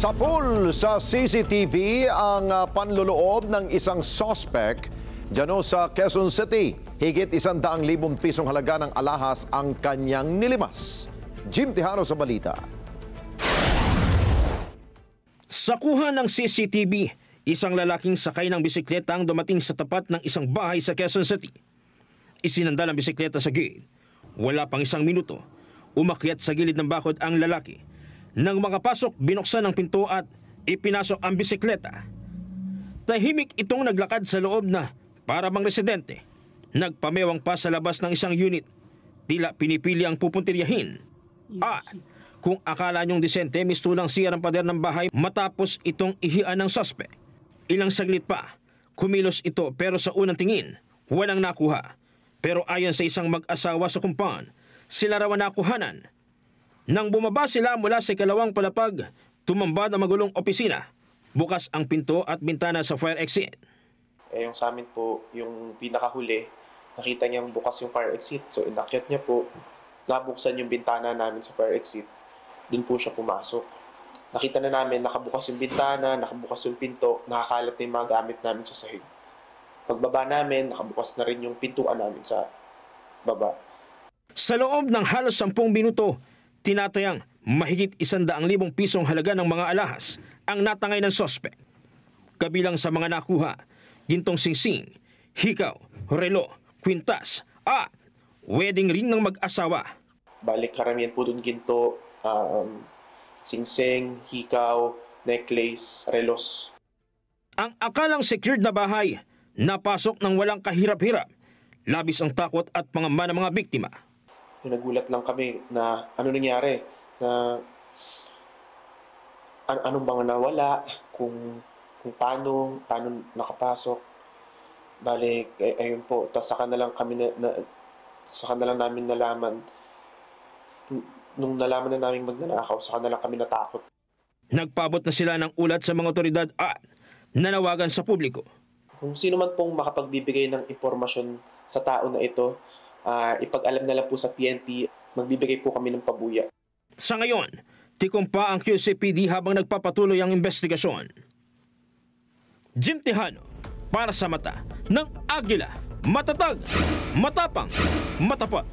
Sapul sa CCTV ang panloloob ng isang suspect dyan sa Quezon City. Higit 100,000 pisong halaga ng alahas ang kanyang nilimas. Jim Tejano sa balita. Sa kuha ng CCTV, isang lalaking sakay ng bisikleta ang dumating sa tapat ng isang bahay sa Quezon City. Isinandal ang bisikleta sa gate. Wala pang 1 minuto, umakyat sa gilid ng bakod ang lalaki. Nang makapasok, binuksan ang pinto at ipinasok ang bisikleta. Tahimik itong naglakad sa loob na para mang residente. Nagpamewang pa sa labas ng isang unit. Tila pinipili ang pupuntiryahin. At kung akala niyong disente, mistulang siya ng pader ng bahay matapos itong ihian ng suspect. Ilang saglit pa, kumilos ito pero sa unang tingin, walang nakuha. Pero ayon sa isang mag-asawa sa compound, sila raw ang nakuhanan. Nang bumaba sila mula sa ikalawang palapag, tumambad ang magulong opisina. Bukas ang pinto at bintana sa fire exit. Yung sa amin po, yung pinakahuli, nakita niyang bukas yung fire exit. So inakyat niya po, nabuksan yung bintana namin sa fire exit. Doon po siya pumasok. Nakita na namin, nakabukas yung bintana, nakabukas yung pinto, nakakalat na yung mga gamit namin sa sahig. Pagbaba namin, nakabukas na rin yung pintuan namin sa baba. Sa loob ng halos 10 minuto, tinatayang mahigit 100,000 pisong halaga ng mga alahas ang natangay ng suspect. Kabilang sa mga nakuha, gintong singsing, hikaw, relo, kwintas, at wedding ring ng mag-asawa. Balik karamihan po doon ginto, singsing, hikaw, necklace, relos. Ang akalang secured na bahay, napasok ng walang kahirap-hirap. Labis ang takot at pangamba ng mga biktima. Nagulat lang kami na ano nangyari, na anong bang nawala, kung paano nakapasok. Balik, ayun po, tapos saka na lang namin nalaman. Nung nalaman na namin magnanakaw, saka na lang kami natakot. Nagpaabot na sila ng ulat sa mga otoridad at nanawagan sa publiko. Kung sino man pong makapagbibigay ng impormasyon sa tao na ito, ipag-alam na lang po sa PNP, magbibigay po kami ng pabuya. Sa ngayon, tikom pa ang QCPD habang nagpapatuloy ang investigasyon. Jim Tejano, para sa mata ng Agila, matatag, matapang, matapat.